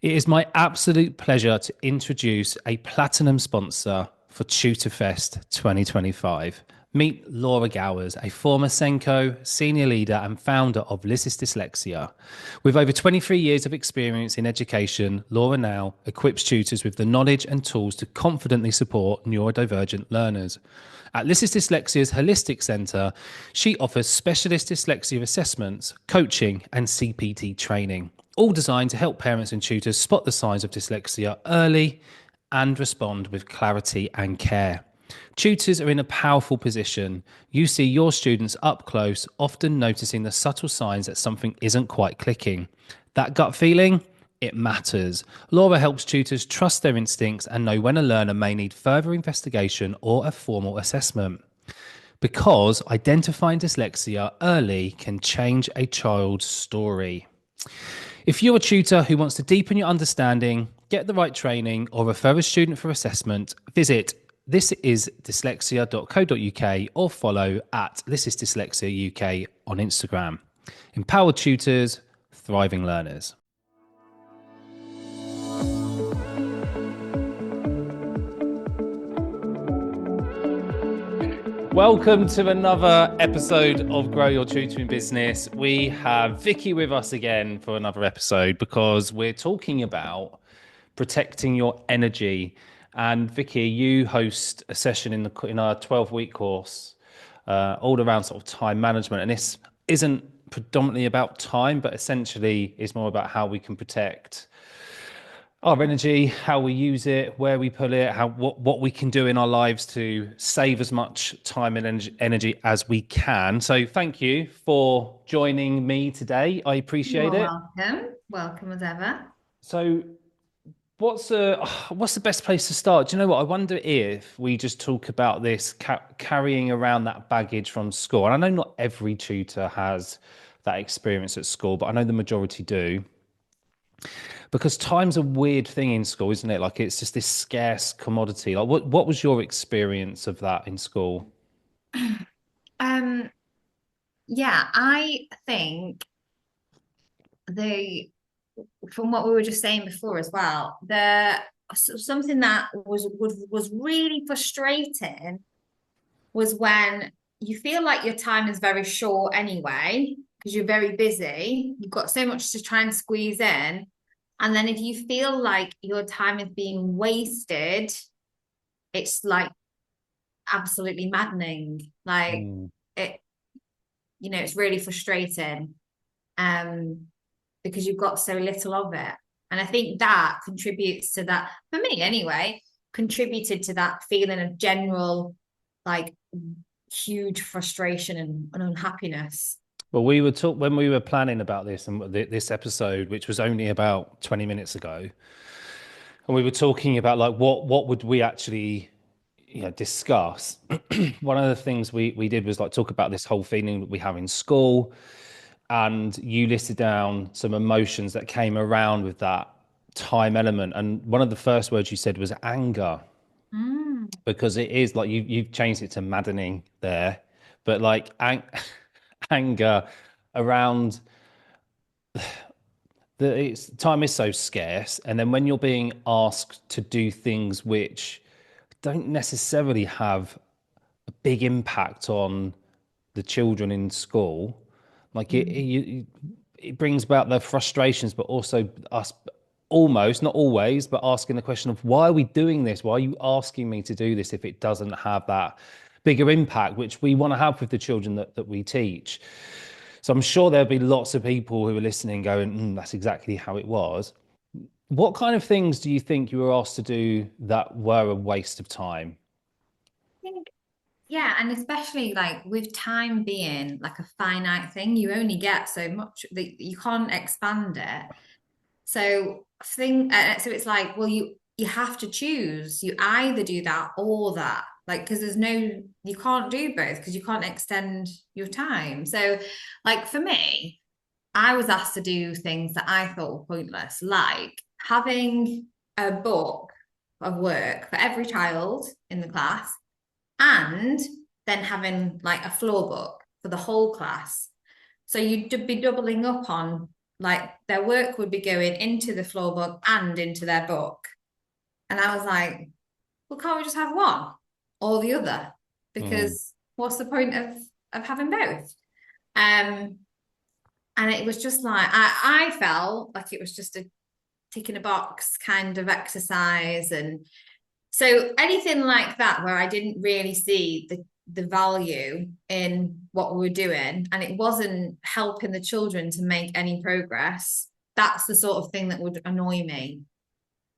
It is my absolute pleasure to introduce a platinum sponsor for TutorFest 2025. Meet Laura Gowers, a former SENCO senior leader and founder of Dyslexia. With over 23 years of experience in education, Laura now equips tutors with the knowledge and tools to confidently support neurodivergent learners. At Dyslexia's Holistic Centre, she offers specialist dyslexia assessments, coaching, and CPT training, all designed to help parents and tutors spot the signs of dyslexia early and respond with clarity and care. Tutors are in a powerful position. You see your students up close, often noticing the subtle signs that something isn't quite clicking. That gut feeling? It matters. Laura helps tutors trust their instincts and know when a learner may need further investigation or a formal assessment. Because identifying dyslexia early can change a child's story. If you're a tutor who wants to deepen your understanding, get the right training, or refer a student for assessment, visit thisisdyslexia.co.uk or follow at thisisdyslexia UK on Instagram. Empowered tutors, thriving learners. Welcome to another episode of Grow Your Tutoring Business. We have Vicki with us again for another episode because we're talking about protecting your energy. And Vicki, you host a session in our 12-week course all around sort of time management. And this isn't predominantly about time, but essentially is more about how we can protect our energy, how we use it, where we put it, what we can do in our lives to save as much time and energy as we can. So thank you for joining me today. I appreciate it. Welcome as ever. So what's the best place to start? Do you know what? I wonder if we just talk about this carrying around that baggage from school. And I know not every tutor has that experience at school, but I know the majority do. Because time's a weird thing in school, isn't it? Like it's just this scarce commodity. Like what was your experience of that in school? Um, yeah, I think the from what we were just saying before as well, something that was really frustrating was when you feel like your time is very short anyway, because you're very busy, you've got so much to try and squeeze in. And then if you feel like your time is being wasted, it's like absolutely maddening. Like Mm. it, it's really frustrating um, because you've got so little of it. And I think that contributes to that, for me anyway, contributed to that feeling of general, like, huge frustration and unhappiness. Well, when we were planning about this and this episode, which was only about 20 minutes ago, and we were talking about like what would we actually discuss. One of the things we did was like talk about this whole feeling that we have in school, and you listed down some emotions that came around with that time element, and one of the first words you said was anger, Mm. because it is like you've changed it to maddening there, but like anger around time is so scarce, and then when you're being asked to do things which don't necessarily have a big impact on the children in school, like Mm. it brings about the frustrations, but also us almost, not always, but asking the question of why are we doing this? Why are you asking me to do this if it doesn't have that bigger impact, which we want to have with the children that we teach? So I'm sure there'll be lots of people who are listening going, that's exactly how it was. What kind of things do you think you were asked to do that were a waste of time? I think, yeah, and especially like with time being like a finite thing, you only get so much that you can't expand it. So it's like, well, you have to choose. You either do that or that, like, because you can't do both because you can't extend your time. So, like for me, I was asked to do things that I thought were pointless, like having a book of work for every child in the class and then having like a floor book for the whole class. So you'd be doubling up on like their work would be going into the floor book and into their book. And I was like, well, can't we just have one or the other? Mm. Because what's the point of having both? Um, and it was just like I felt like it was just a tick in a box kind of exercise. And so anything like that where I didn't really see the value in what we were doing and it wasn't helping the children to make any progress, that's the sort of thing that would annoy me.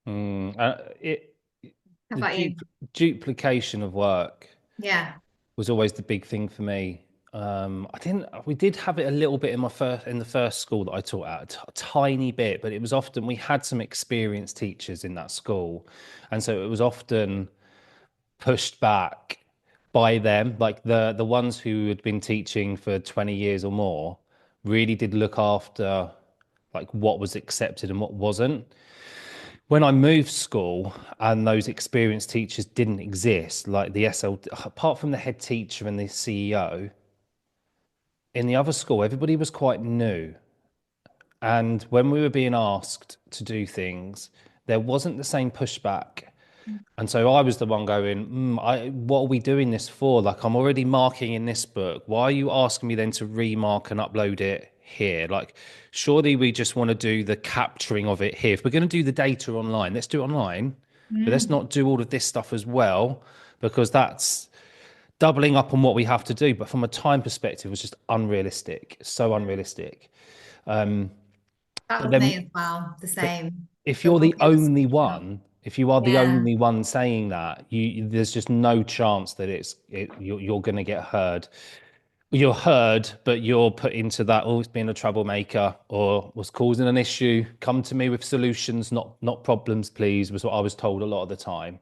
Mm. How The about you? duplication of work Yeah. was always the big thing for me. I didn't. We did have it a little bit in the first school that I taught at, a tiny bit, but it was often we had some experienced teachers in that school, and so it was often pushed back by them. Like the ones who had been teaching for 20 years or more really did look after like what was accepted and what wasn't. When I moved school and those experienced teachers didn't exist, like the SL, apart from the head teacher and the CEO, in the other school, everybody was quite new. And when we were being asked to do things, there wasn't the same pushback. And so I was the one going, what are we doing this for? Like, I'm already marking in this book. Why are you asking me then to remark and upload it here? Like, surely we just want to do the capturing of it here. If we're going to do the data online, let's do it online, but let's Mm. not do all of this stuff as well, because that's doubling up on what we have to do. But from a time perspective, it was just unrealistic, so unrealistic. That But was me then, as well, the but same. if The you're book, the it was, only one, if you are the yeah. only one saying that, there's just no chance that you're going to get heard. You're heard, but you're put into that, oh, it's being a troublemaker or was causing an issue. Come to me with solutions, not problems, please, was what I was told a lot of the time.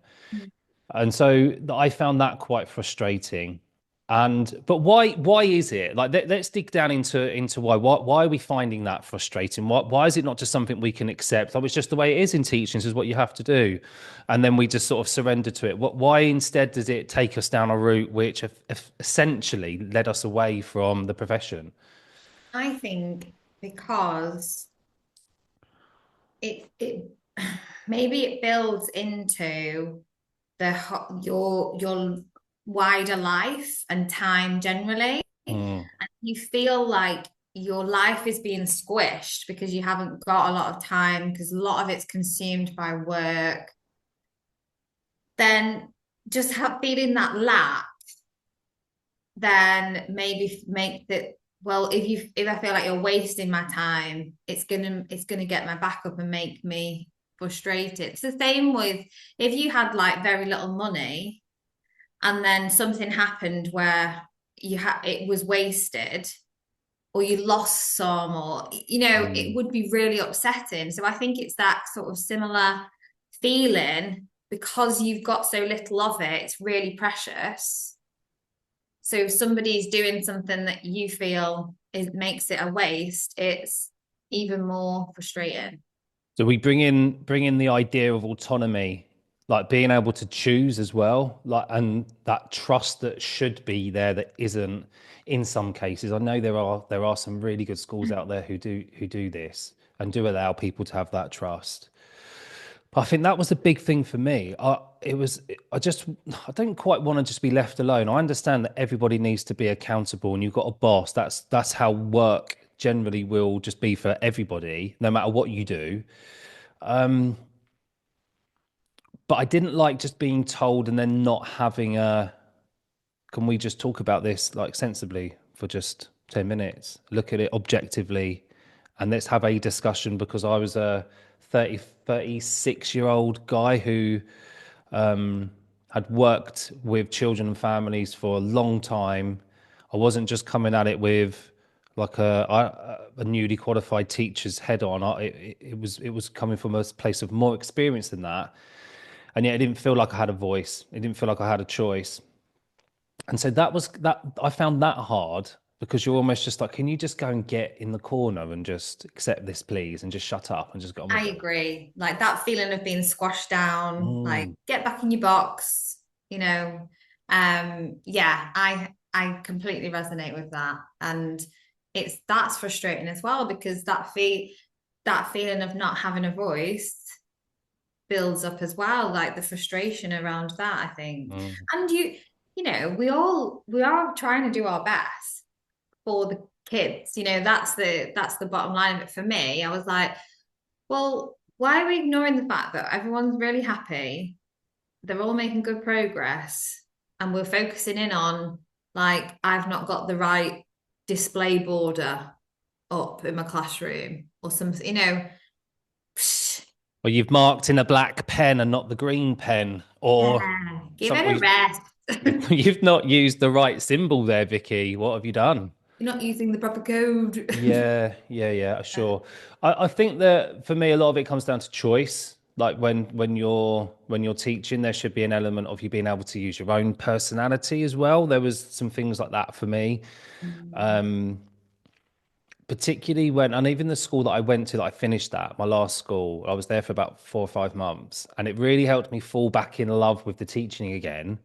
And so I found that quite frustrating. And but why is it like let's dig down into why are we finding that frustrating? Why is it not just something we can accept? Oh, it's just the way it is in teaching. This is what you have to do, and then we just sort of surrender to it. Why instead does it take us down a route which essentially led us away from the profession? I think because it maybe it builds into your wider life and time generally. Mm, And you feel like your life is being squished because you haven't got a lot of time because a lot of it's consumed by work. Then just feeling that lack, then maybe make that, well, if I feel like you're wasting my time, it's gonna get my back up and make me frustrated. It's the same with if you had like very little money and then something happened where it was wasted or you lost some, or it mm. would be really upsetting. So I think it's that sort of similar feeling because you've got so little of it, it's really precious. So if somebody's doing something that you feel makes it a waste, it's even more frustrating. So we bring in the idea of autonomy, like being able to choose as well, like and that trust that should be there that isn't in some cases. I know there are some really good schools out there who do this and do allow people to have that trust. But I think that was a big thing for me. I don't quite want to just be left alone. I understand that everybody needs to be accountable and you've got a boss. That's how work generally will just be for everybody, no matter what you do. But I didn't like just being told and then not having can we just talk about this like sensibly for just 10 minutes? Look at it objectively and let's have a discussion because I was a 36-year-old guy who had worked with children and families for a long time. I wasn't just coming at it with like a newly qualified teacher's head on. It was coming from a place of more experience than that, and yet it didn't feel like I had a voice. It didn't feel like I had a choice. And so that I found that hard because you're almost just like, can you just go and get in the corner and just accept this, please, and just shut up and just get on I with it? agree. Like that feeling of being squashed down, like Mm. get back in your box, you know. Yeah, I completely resonate with that. And that's frustrating as well, because that feeling of not having a voice builds up as well, like the frustration around that, I think. Mm. And we are trying to do our best for the kids. That's the bottom line of it for me. I was like, well, why are we ignoring the fact that everyone's really happy? They're all making good progress, and we're focusing in on, like, I've not got the right display border up in my classroom or something, Or you've marked in a black pen and not the green pen, or yeah, give it a something. rest. You've not used the right symbol there, Vicky. What have you done? You're not using the proper code. Yeah, sure. I think that for me, a lot of it comes down to choice. Like when you're teaching, there should be an element of you being able to use your own personality as well. There was some things like that for me, particularly and even the school that I went to, that I finished at, my last school, I was there for about 4 or 5 months, and it really helped me fall back in love with the teaching again.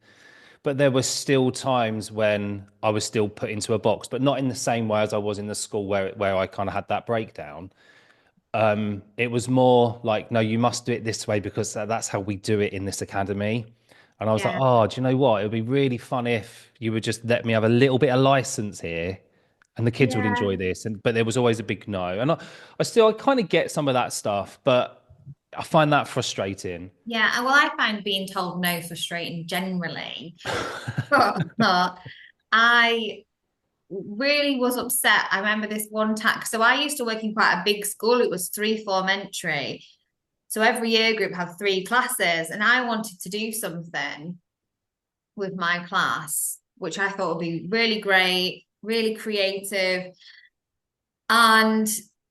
But there were still times when I was still put into a box, but not in the same way as I was in the school where I kind of had that breakdown. It was more like, no, you must do it this way because that's how we do it in this academy. And I was like, Yeah, oh, do you know what? It would be really fun if you would just let me have a little bit of license here, and the kids would yeah, enjoy this. But there was always a big no. And I kind of get some of that stuff, but I find that frustrating. yeah. Well, I find being told no frustrating generally. But I really was upset. I remember this one time. So I used to work in quite a big school. It was three form entry. So every year group had three classes, and I wanted to do something with my class, which I thought would be really great, really creative. And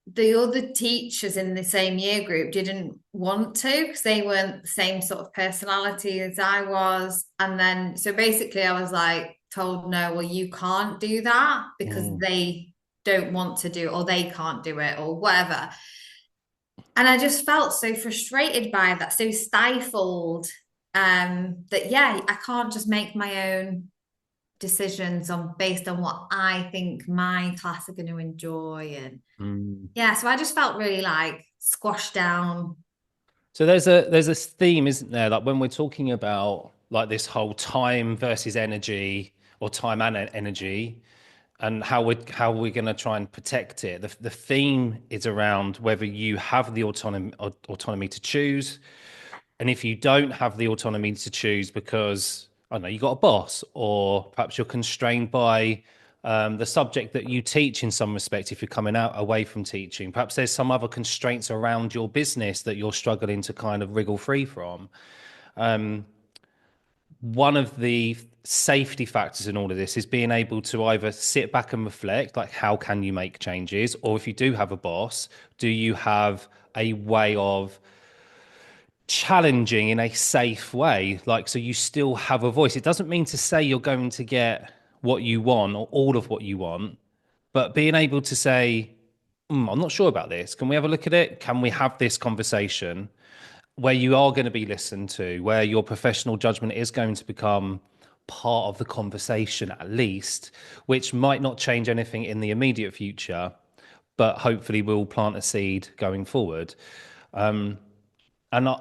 the other teachers in the same year group didn't want to, because they weren't the same sort of personality as I was. And then, so basically, I was like told, no, well, you can't do that because Mm. they don't want to do it, or they can't do it, or whatever. And I just felt so frustrated by that, so stifled, that yeah, I can't just make my own decisions based on what I think my class are going to enjoy. And Mm. yeah, so I just felt really like squashed down. So there's a theme, isn't there? Like when we're talking about like this whole time versus energy, or time and energy, and how we're going to try and protect it. The theme is around whether you have the autonomy to choose, and if you don't have the autonomy to choose because, I don't know, you got a boss, or perhaps you're constrained by the subject that you teach in some respect, if you're coming out away from teaching. Perhaps there's some other constraints around your business that you're struggling to kind of wriggle free from. One of the safety factors in all of this is being able to either sit back and reflect, like how can you make changes, or if you do have a boss, do you have a way of challenging in a safe way, like so you still have a voice. It doesn't mean to say you're going to get what you want or all of what you want, but being able to say, I'm not sure about this, can we have a look at it, can we have this conversation, where you are going to be listened to, where your professional judgment is going to become part of the conversation at least, which might not change anything in the immediate future, but hopefully will plant a seed going forward. And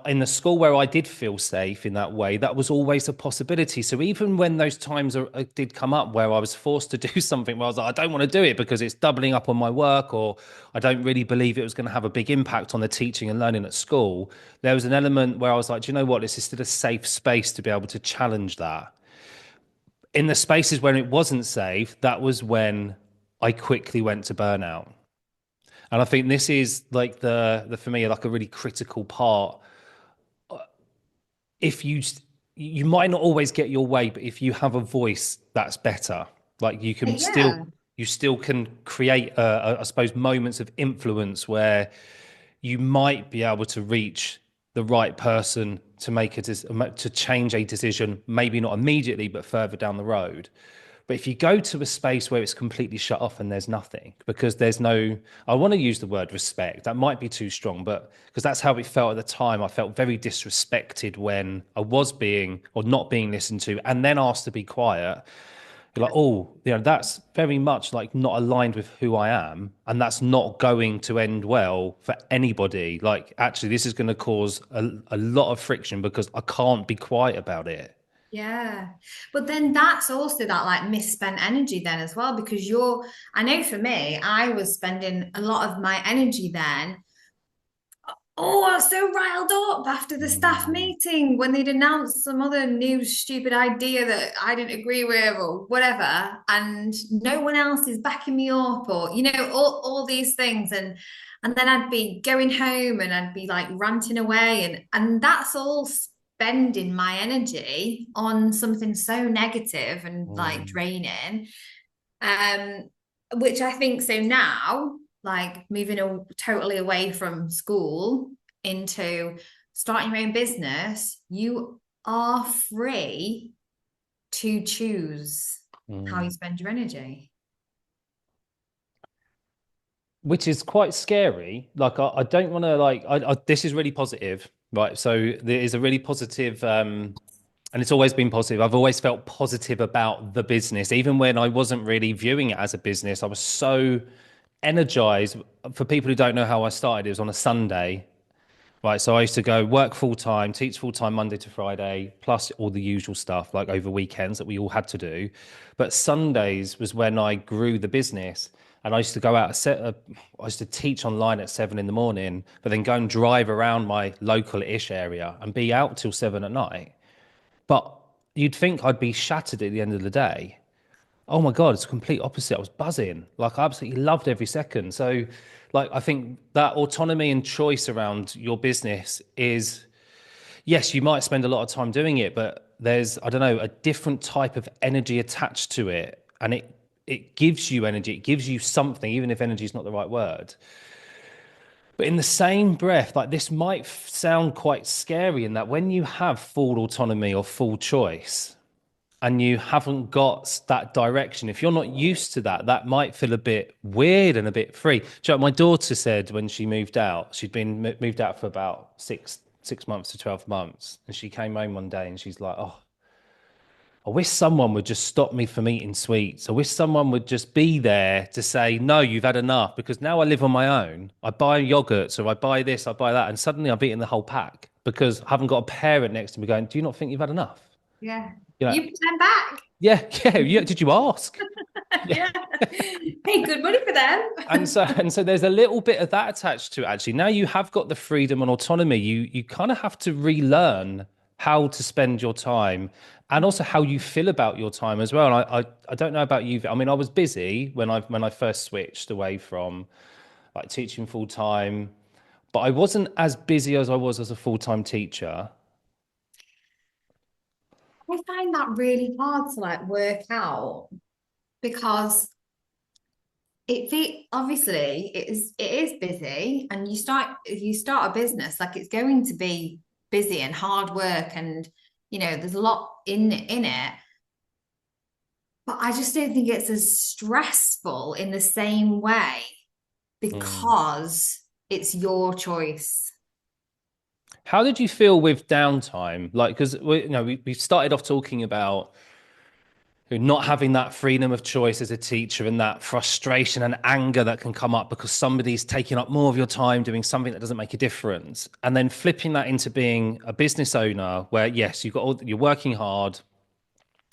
in the school where I did feel safe in that way, that was always a possibility. So even when those times did come up where I was forced to do something where I was like, I don't want to do it because it's doubling up on my work, or I don't really believe it was going to have a big impact on the teaching and learning at school, there was an element where I was like, do you know what? This is still a safe space to be able to challenge that. In the spaces where it wasn't safe, that was when I quickly went to burnout. And I think this is like the for me, like a really critical part. If you might not always get your way, but if you have a voice, that's better. Like Yeah. you still can create, I suppose, moments of influence where you might be able to reach the right person to to change a decision, maybe not immediately, but further down the road. But if you go to a space where it's completely shut off and there's nothing, because there's no, I want to use the word respect. That might be too strong, but because that's how it felt at the time. I felt very disrespected when I was being or not being listened to and then asked to be quiet. you're like, oh, that's very much like not aligned with who I am. And that's not going to end well for anybody. Like, actually, this is going to cause a lot of friction because I can't be quiet about it. Yeah. But then that's also that like misspent energy then as well, because I know for me, I was spending a lot of my energy then. Oh, I was so riled up after the staff Mm, meeting when they'd announced some other new stupid idea that I didn't agree with or whatever, and no one else is backing me up, or all these things, and then I'd be going home and I'd be like ranting away, and that's all spending my energy on something so negative and like mm, draining. Um, which I think so now, like moving totally away from school into starting your own business, you are free to choose how you mm. spend your energy. Which is quite scary. Like, I don't want to like, this is really positive, right? So there is a really positive, and it's always been positive. I've always felt positive about the business, even when I wasn't really viewing it as a business. I was so energized. For people who don't know how I started, it was on a Sunday. Right, so I used to go work full time, teach full time Monday to Friday, plus all the usual stuff like over weekends that we all had to do. But Sundays was when I grew the business, and I used to go out. I used to teach online at 7 in the morning, but then go and drive around my local-ish area and be out till 7 at night. But you'd think I'd be shattered at the end of the day. Oh my God, it's the complete opposite. I was buzzing. Like, I absolutely loved every second. So, like, I think that autonomy and choice around your business is, yes, you might spend a lot of time doing it, but there's, I don't know, a different type of energy attached to it. And it gives you energy, it gives you something, even if energy is not the right word. But in the same breath, like, this might sound quite scary in that when you have full autonomy or full choice, and you haven't got that direction, if you're not used to that, that might feel a bit weird and a bit free. Do you know, my daughter said when she moved out, she'd been moved out for about six months to 12 months. And she came home one day and she's like, oh, I wish someone would just stop me from eating sweets. I wish someone would just be there to say, no, you've had enough. Because now I live on my own. I buy yogurts or I buy this, I buy that. And suddenly I've eaten the whole pack because I haven't got a parent next to me going, do you not think you've had enough? Yeah. You know, You put them back. yeah, yeah. Did you ask? Yeah. Yeah. Pay good money for And so there's a little bit of that attached to it actually. Now you have got the freedom and autonomy. You kind of have to relearn how to spend your time and also how you feel about your time as well. And I don't know about you. I mean, I was busy when I first switched away from like teaching full time, but I wasn't as busy as I was as a full-time teacher. I find that really hard to like work out because obviously it is busy, and you start a business, like it's going to be busy and hard work, and there's a lot in it, but I just don't think it's as stressful in the same way Mm. because it's your choice. How did you feel with downtime? Like, because we started off talking about not having that freedom of choice as a teacher and that frustration and anger that can come up because somebody's taking up more of your time doing something that doesn't make a difference. And then flipping that into being a business owner where, yes, you're working hard,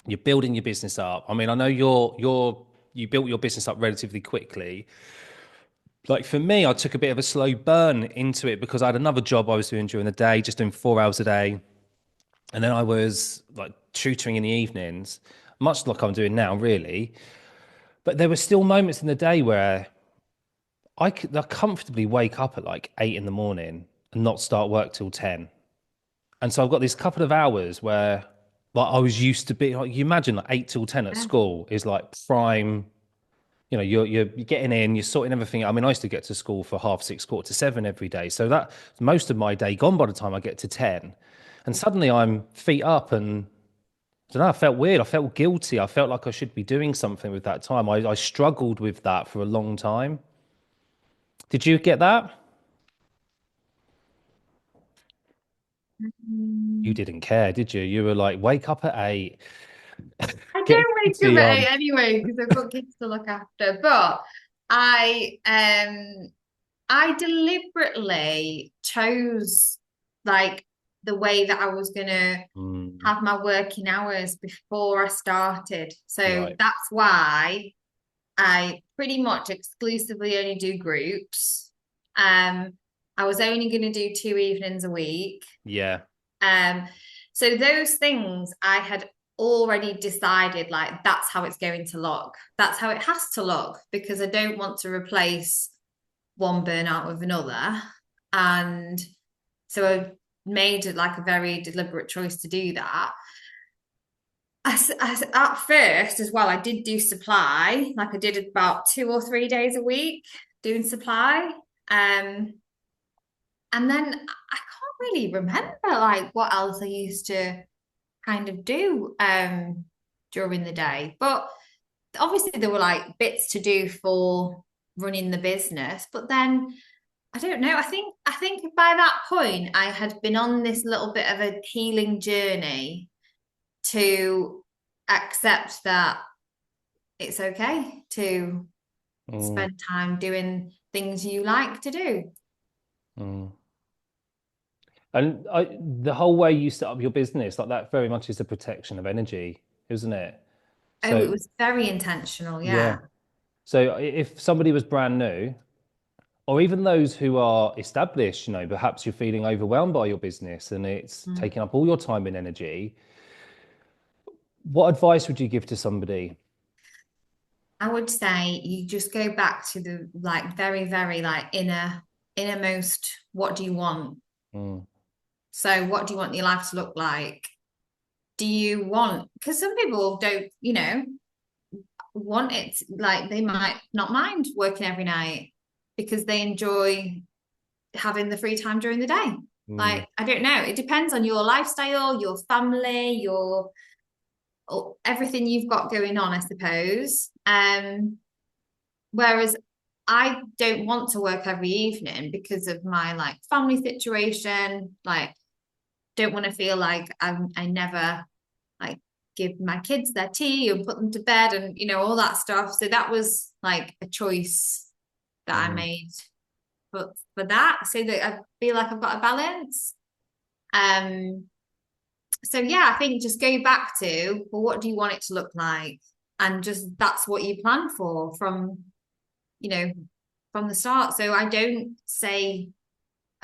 you're building your business up. I mean, I know you built your business up relatively quickly. Like for me, I took a bit of a slow burn into it because I had another job I was doing during the day, just doing 4 hours a day. And then I was like tutoring in the evenings, much like I'm doing now, really. But there were still moments in the day where I comfortably wake up at like 8 in the morning and not start work till 10. And so I've got this couple of hours where like I was used to be like, you imagine like 8 till 10 at Yeah. school is like prime, you're getting in, you're sorting everything. I mean, I used to get to school for 6:30, 7 every day. So that most of my day gone by the time I get to 10. And suddenly I'm feet up and I don't know, I felt weird. I felt guilty. I felt like I should be doing something with that time. I struggled with that for a long time. Did you get that? You Mm. didn't care, did you? You were like, wake up at 8. I Get don't wake up tea at on. 8 anyway because I've got kids to look after. But I I deliberately chose like the way that I was gonna Mm, have my working hours before I started. So right. that's why I pretty much exclusively only do groups. I was only going to do 2 evenings a week. Yeah. Um, so those things I had already decided like that's how it's going to look. That's how it has to look because I don't want to replace one burnout with another. And so I made like a very deliberate choice to do that. At first as well, I did do supply. Like I did about 2 or 3 days a week doing supply. And then I can't really remember like what else I used to kind of do during the day. But obviously there were like bits to do for running the business. But then I don't know. I think by that point I had been on this little bit of a healing journey to accept that it's okay to Mm, spend time doing things you like to do. mm. And the whole way you set up your business, like that very much is a protection of energy, isn't it? Oh, it So, was very intentional, yeah. yeah. So if somebody was brand new, or even those who are established, perhaps you're feeling overwhelmed by your business and it's Mm. taking up all your time and energy, what advice would you give to somebody? I would say you just go back to the like very, very like innermost, what do you want? Mm, So what do you want your life to look like? Do you want, because some people don't, want it like they might not mind working every night because they enjoy having the free time during the day. mm, Like, I don't know. It depends on your lifestyle, your family, your everything you've got going on, I suppose. Whereas I don't want to work every evening because of my like family situation. Like, don't want to feel like I never like give my kids their tea and put them to bed and all that stuff. So that was like a choice that I mm. made for that, so that I feel like I've got a balance. Um, so yeah, I think just go back to, well, what do you want it to look like? And just that's what you plan for you know, from the start. So I don't say,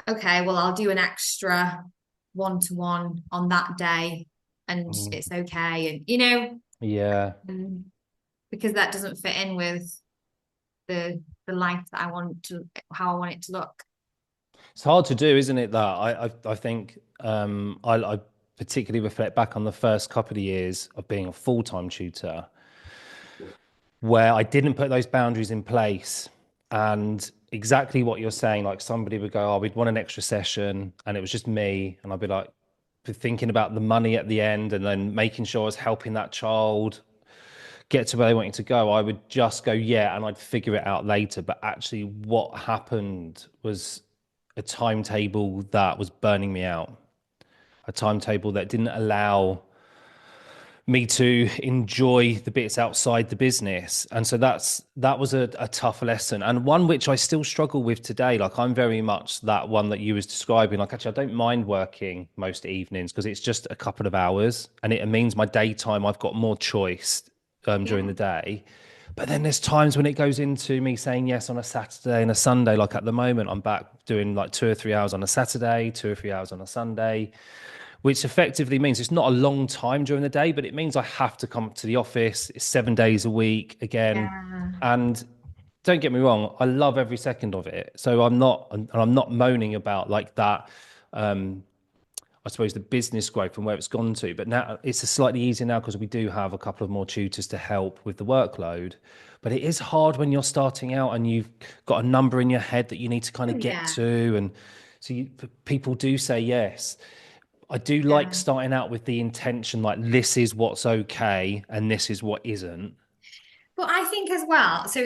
okay, well, I'll do an extra one-to-one on that day and Mm. it's okay. And, Yeah. um, because that doesn't fit in with the life that how I want it to look. It's hard to do, isn't it? That I think I particularly reflect back on the first couple of years of being a full-time tutor, where I didn't put those boundaries in place, and exactly what you're saying. Like somebody would go, "Oh, we'd want an extra session," and it was just me, and I'd be like thinking about the money at the end, and then making sure I was helping that child get to where they wanted to go. I would just go, yeah, and I'd figure it out later. But actually, what happened was a timetable that was burning me out, a timetable that didn't allow me to enjoy the bits outside the business. And so that was a tough lesson, and one which I still struggle with today. Like I'm very much that one that you was describing. Like actually I don't mind working most evenings because it's just a couple of hours and it means my daytime I've got more choice during Yeah. the day. But then there's times when it goes into me saying yes on a Saturday and a Sunday. Like at the moment, I'm back doing like 2 or 3 hours on a Saturday, 2 or 3 hours on a Sunday, which effectively means it's not a long time during the day, but it means I have to come to the office. It's 7 days a week again. Yeah. And don't get me wrong, I love every second of it. So I'm not moaning about like that. I suppose the business growth and where it's gone to. But now it's a slightly easier now because we do have a couple of more tutors to help with the workload. But it is hard when you're starting out and you've got a number in your head that you need to kind Oh, of get yeah. to. And so people do say yes. I do like Yeah. starting out with the intention like this is what's okay and this is what isn't. But I think as well, so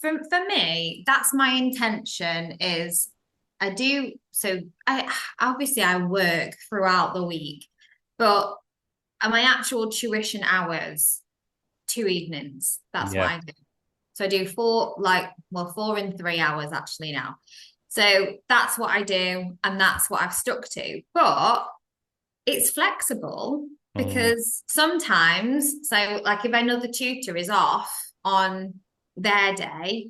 for me, that's my intention is I do, so I obviously I work throughout the week, but my actual tuition hours 2 evenings. That's what Yeah. I do. So I do 4 in 3 hours actually now. So that's what I do, and that's what I've stuck to. But it's flexible Mm, because sometimes, so like if another tutor is off on their day,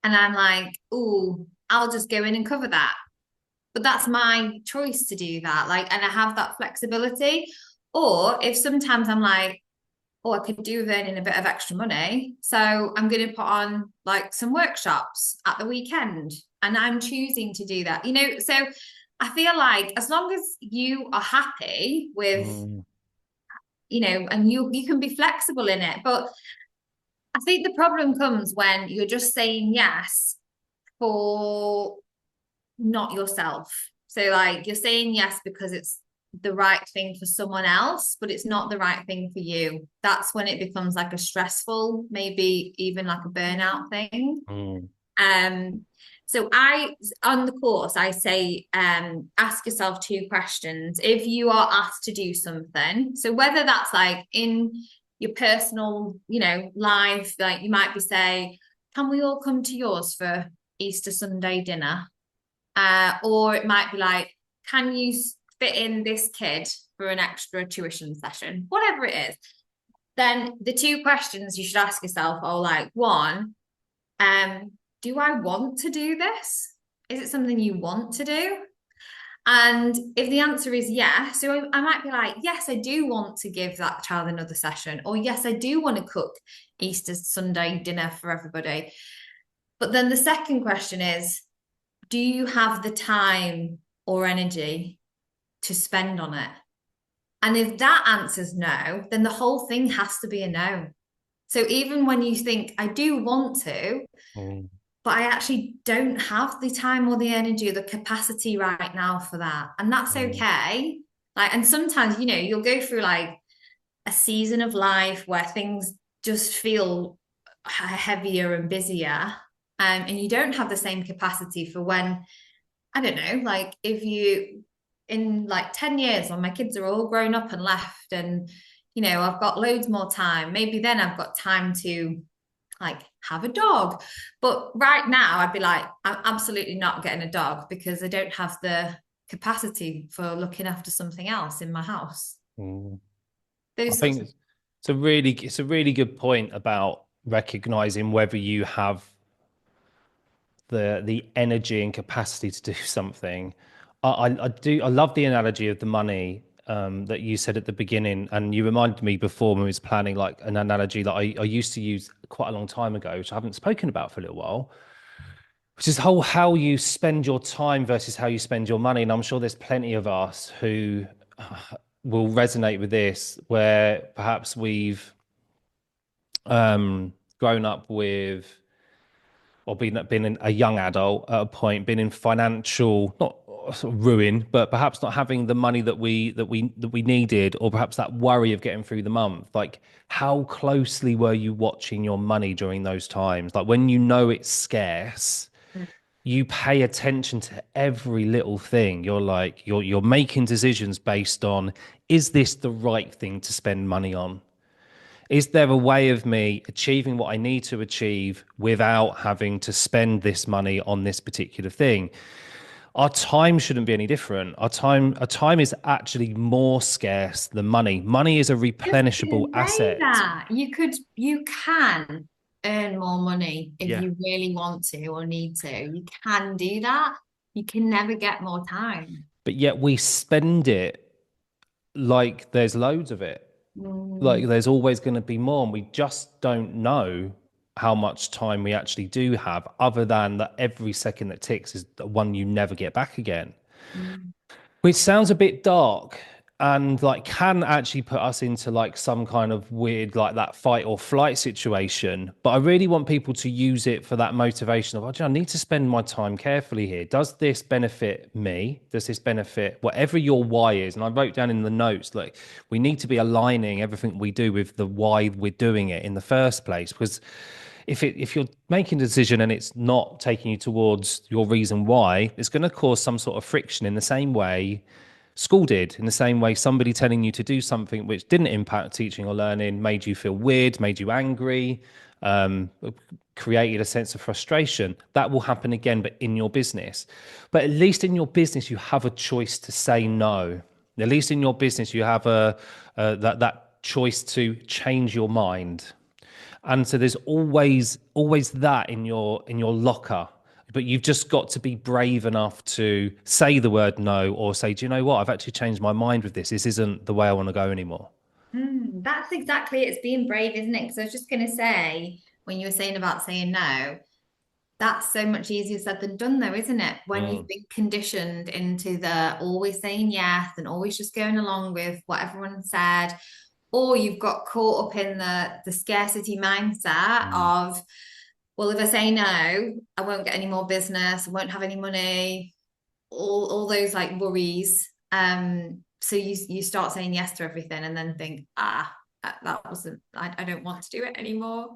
and I'm like, oh, I'll just go in and cover that. But that's my choice to do that. Like, and I have that flexibility. Or if sometimes I'm like, oh, I could do with earning a bit of extra money. So I'm going to put on like some workshops at the weekend, and I'm choosing to do that. So I feel like as long as you are happy with, mm, and you can be flexible in it. But I think the problem comes when you're just saying yes for not yourself. So like you're saying yes because it's the right thing for someone else, but it's not the right thing for you. That's when it becomes like a stressful, maybe even like a burnout thing. mm, Um, so I on the course I say ask yourself 2 questions if you are asked to do something. So whether that's like in your personal, life, like you might be say, can we all come to yours for Easter Sunday dinner? Or it might be like, can you fit in this kid for an extra tuition session? Whatever it is. Then the 2 questions you should ask yourself are like, one, do I want to do this? Is it something you want to do? And if the answer is yes, so I might be like, yes, I do want to give that child another session, or yes, I do want to cook Easter Sunday dinner for everybody. But then the second question is, do you have the time or energy to spend on it? And if that answers no, then the whole thing has to be a no. So even when you think, I do want to, mm, but I actually don't have the time or the energy or the capacity right now for that. And that's mm, okay. Like, and sometimes, you'll go through like a season of life where things just feel heavier and busier. And you don't have the same capacity for when, I don't know, like if you in like 10 years when my kids are all grown up and left and I've got loads more time, maybe then I've got time to like have a dog. But right now I'd be like, I'm absolutely not getting a dog because I don't have the capacity for looking after something else in my house. mm. I Those sorts think of it's a really good point about recognizing whether you have the energy and capacity to do something. I love the analogy of the money that you said at the beginning, and you reminded me before when we was planning like an analogy that I used to use quite a long time ago, which I haven't spoken about for a little while, which is whole how you spend your time versus how you spend your money. And I'm sure there's plenty of us who will resonate with this, where perhaps we've grown up with or been a young adult at a point, been in financial not sort of ruin, but perhaps not having the money that we needed, or perhaps that worry of getting through the month. Like, how closely were you watching your money during those times? Like when you know it's scarce, you pay attention to every little thing. You're like you're making decisions based on, is this the right thing to spend money on? Is there a way of me achieving what I need to achieve without having to spend this money on this particular thing? Our time shouldn't be any different. Our time is actually more scarce than money. Money is a just replenishable to say asset. that you can earn more money if Yeah. you really want to or need to. You can do that. You can never get more time. But yet we spend it like there's loads of it. Like Mm, there's always going to be more, and we just don't know how much time we actually do have, other than that every second that ticks is the one you never get back again. mm. Which sounds a bit dark, and like can actually put us into like some kind of weird like that fight or flight situation. But I really want people to use it for that motivation of, I need to spend my time carefully here. Does this benefit me? Does this benefit whatever your why is? And I wrote down in the notes, like, we need to be aligning everything we do with the why we're doing it in the first place. Because if you're making a decision and it's not taking you towards your reason why, it's going to cause some sort of friction, in the same way school did. In the same way, somebody telling you to do something which didn't impact teaching or learning made you feel weird, made you angry, um, created a sense of frustration. That will happen again, but in your business. But at least in your business, you have a choice to say no. At least in your business, you have that choice to change your mind. And so there's always that in your locker. But you've just got to be brave enough to say the word no, or say, do you know what? I've actually changed my mind with this. This isn't the way I want to go anymore. That's exactly it. It's being brave, isn't it? Because I was just going to say, when you were saying about saying no, that's so much easier said than done, though, isn't it? When you've Mm, been conditioned into the always saying yes and always just going along with what everyone said, or you've got caught up in the scarcity mindset mm. of, well, if I say no, I won't get any more business, I won't have any money, all those like worries. So you start saying yes to everything and then think, that wasn't, I don't want to do it anymore.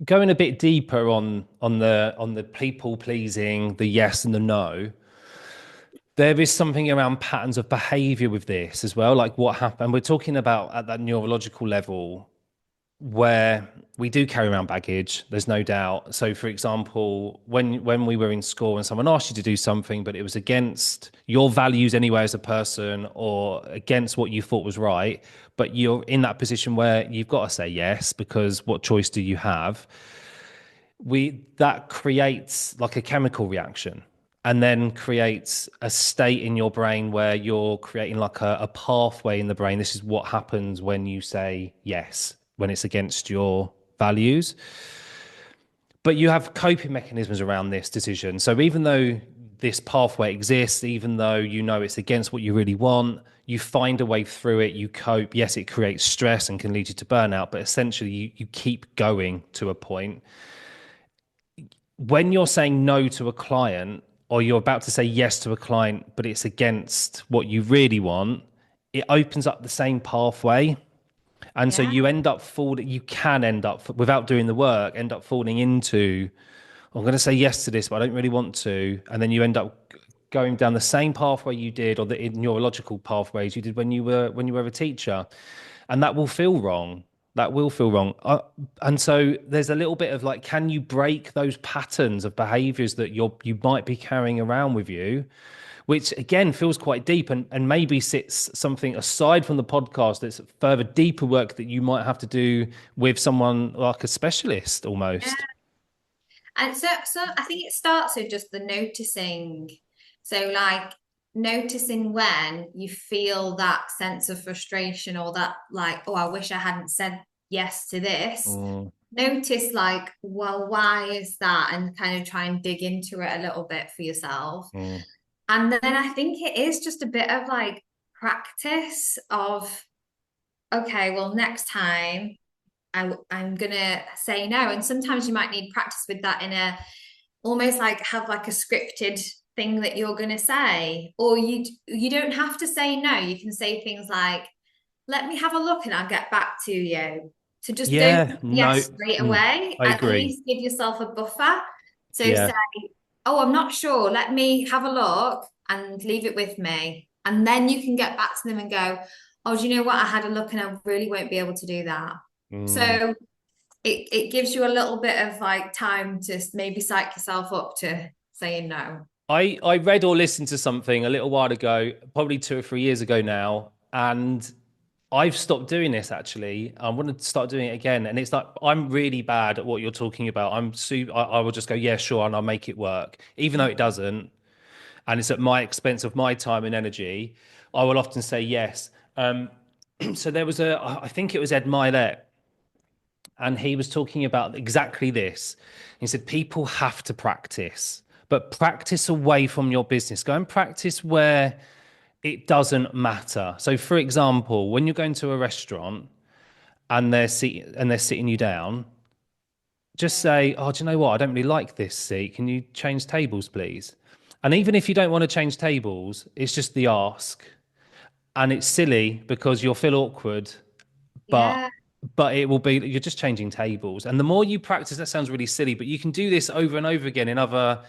Going a bit deeper on the people pleasing, the yes and the no, there is something around patterns of behavior with this as well. Like what happened, we're talking about at that neurological level where we do carry around baggage, there's no doubt. So for example, when we were in school and someone asked you to do something but it was against your values anyway as a person, or against what you thought was right, but you're in that position where you've got to say yes, because what choice do you have? That creates like a chemical reaction, and then creates a state in your brain where you're creating like a pathway in the brain. This is what happens when you say yes, when it's against your values. But you have coping mechanisms around this decision. So even though this pathway exists, even though you know it's against what you really want, you find a way through it, you cope. Yes, it creates stress and can lead you to burnout, but essentially you keep going to a point. When you're saying no to a client, or you're about to say yes to a client, but it's against what you really want, it opens up the same pathway. And so Yeah. you can end up, without doing the work, end up falling into, I'm going to say yes to this, but I don't really want to. And then you end up going down the same pathway you did, or the neurological pathways you did when you were a teacher. And that will feel wrong. That will feel wrong. And so there's a little bit of like, can you break those patterns of behaviors that you might be carrying around with you, which again feels quite deep, and maybe sits something aside from the podcast that's further deeper work that you might have to do with someone like a specialist Yeah. almost. And so I think it starts with just the noticing. So like noticing when you feel that sense of frustration, or that like, oh, I wish I hadn't said yes to this. Mm, Notice like, well, why is that? And kind of try and dig into it a little bit for yourself. mm, And then I think it is just a bit of like practice of, okay, well, next time I'm gonna say no. And sometimes you might need practice with that in a almost like have like a scripted thing that you're gonna say. Or you don't have to say no. You can say things like, let me have a look and I'll get back to you. So just don't yeah, no, yes straight mm, away. I At agree. least give yourself a buffer. So say, Yeah. oh, I'm not sure. Let me have a look and leave it with me. And then you can get back to them and go, oh, do you know what? I had a look and I really won't be able to do that. Mm. So it gives you a little bit of like time to maybe psych yourself up to saying no. I read or listened to something a little while ago, probably 2 or 3 years ago now, and I've stopped doing this actually. I want to start doing it again, and it's like I'm really bad at what you're talking about. I will just go, yeah, sure, and I'll make it work, even though it doesn't, and it's at my expense of my time and energy. I will often say yes. So there was I think it was Ed Milet, and he was talking about exactly this. He said people have to practice, but practice away from your business. Go and practice where it doesn't matter. So, for example, when you're going to a restaurant and they're sitting you down, just say, "Oh, do you know what? I don't really like this seat. Can you change tables, please?" And even if you don't want to change tables, it's just the ask, and it's silly because you'll feel awkward, but Yeah. but it will be, you're just changing tables. And the more you practice, that sounds really silly, but you can do this over and over again in other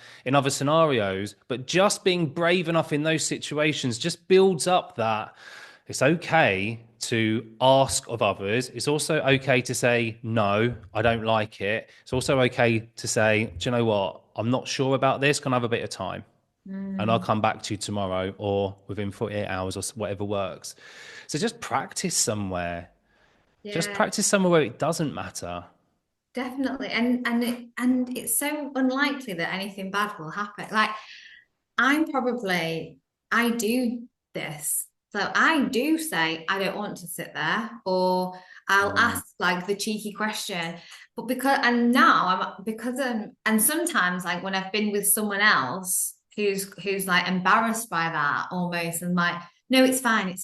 scenarios. But just being brave enough in those situations just builds up that it's okay to ask of others. It's also okay to say no, I don't like it. It's also okay to say, do you know what, I'm not sure about this, can I have a bit of time, and I'll Mm, come back to you tomorrow or within 48 hours or whatever works. So just practice somewhere. Just yeah, practice somewhere where it doesn't matter. definitely. And it's so unlikely that anything bad will happen. Like I'm probably I do this. So I do say I don't want to sit there, or I'll Mm, ask like the cheeky question. But because and now I'm because and sometimes like when I've been with someone else who's like embarrassed by that almost and like, no, it's fine,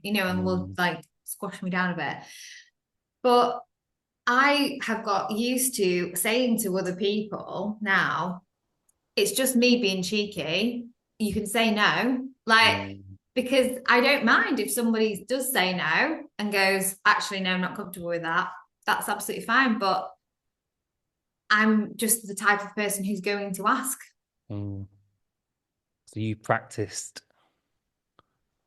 and will mm, like squash me down a bit. But I have got used to saying to other people now, it's just me being cheeky. You can say no. Like, mm, because I don't mind if somebody does say no and goes, actually, no, I'm not comfortable with that. That's absolutely fine. But I'm just the type of person who's going to ask. mm. So you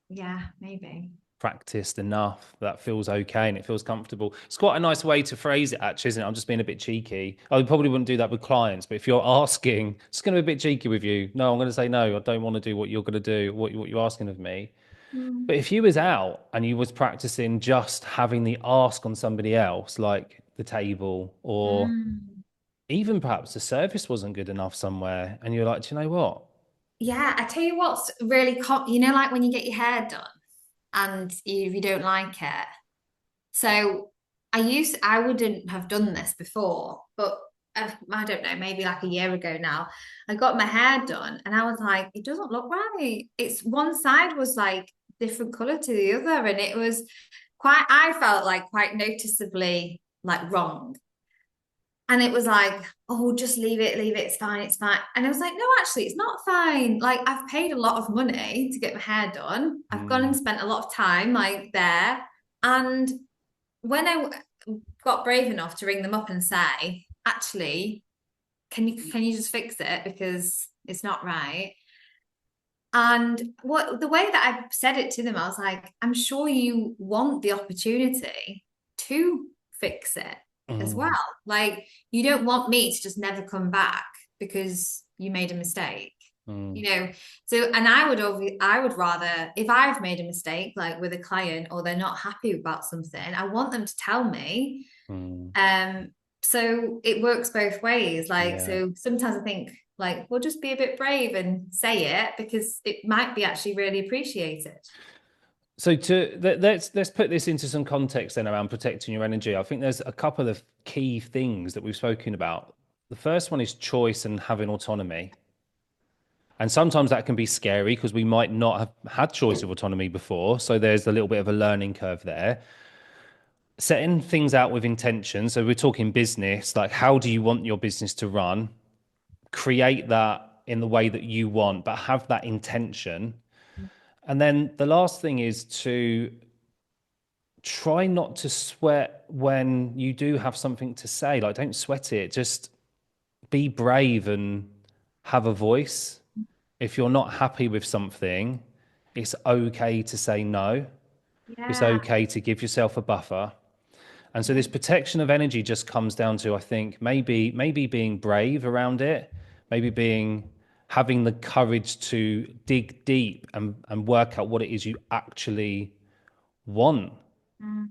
Yeah, maybe. practiced enough that feels okay and it feels comfortable. It's quite a nice way to phrase it, actually, isn't it? I'm just being a bit cheeky. I probably wouldn't do that with clients, but if you're asking, it's going to be a bit cheeky with you. No, I'm going to say no. I don't want to do what you're going to do, what you're asking of me. Mm. But if you was out and you was practicing just having the ask on somebody else, like the table, or Mm. even perhaps the service wasn't good enough somewhere, and you're like, do you know what? Yeah, I tell you what's really, like when you get your hair done and you don't like it. So I wouldn't have done this before, but I don't know, maybe like a year ago now, I got my hair done and I was like, it doesn't look right. It's one side was like different color to the other, and it was I felt like quite noticeably like wrong. And it was like, oh, just leave it, it's fine, it's fine. And I was like, no, actually, it's not fine. Like, I've paid a lot of money to get my hair done. I've gone and Mm, spent a lot of time like there. And when I got brave enough to ring them up and say, actually, can you just fix it because it's not right? And what the way that I said it to them, I was like, I'm sure you want the opportunity to fix it as well. mm, Like, you don't want me to just never come back because you made a mistake. mm, You know, so and I would rather if I've made a mistake like with a client or they're not happy about something, I want them to tell me. mm. Um, so it works both ways. Like, Yeah. so sometimes I think like we'll just be a bit brave and say it because it might be actually really appreciated. So let's put this into some context then around protecting your energy. I think there's a couple of key things that we've spoken about. The first one is choice and having autonomy. And sometimes that can be scary because we might not have had choice of autonomy before. So there's a little bit of a learning curve there. Setting things out with intention. So we're talking business, like how do you want your business to run? Create that in the way that you want, but have that intention. And then the last thing is to try not to sweat when you do have something to say. Like, don't sweat it. Just be brave and have a voice. If you're not happy with something, it's okay to say no. It's Yeah. okay to give yourself a buffer. And so Yeah. this protection of energy just comes down to, I think, maybe being brave around it, maybe being having the courage to dig deep and work out what it is you actually want. Mm.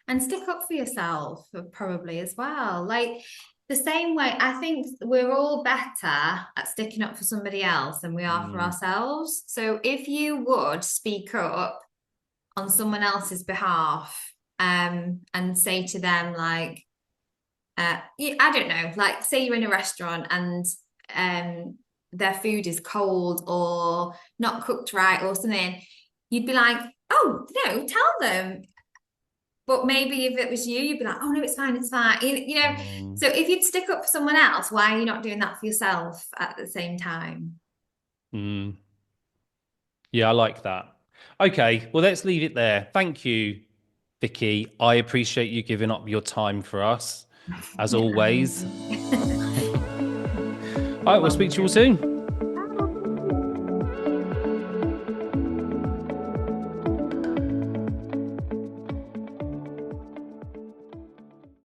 And stick up for yourself probably as well. Like the same way, I think we're all better at sticking up for somebody else than we are for Mm, ourselves. So if you would speak up on someone else's behalf, and say to them like, I don't know, like say you're in a restaurant and their food is cold or not cooked right or something, you'd be like, oh no, tell them. But maybe if it was you, you'd be like, oh no, it's fine, it's fine. mm, So if you'd stick up for someone else, why are you not doing that for yourself at the same time? mm. Yeah, I like that. Okay, well, let's leave it there. Thank you, Vicki, I appreciate you giving up your time for us, as always. Amazing. All You're right, we'll speak to you all soon.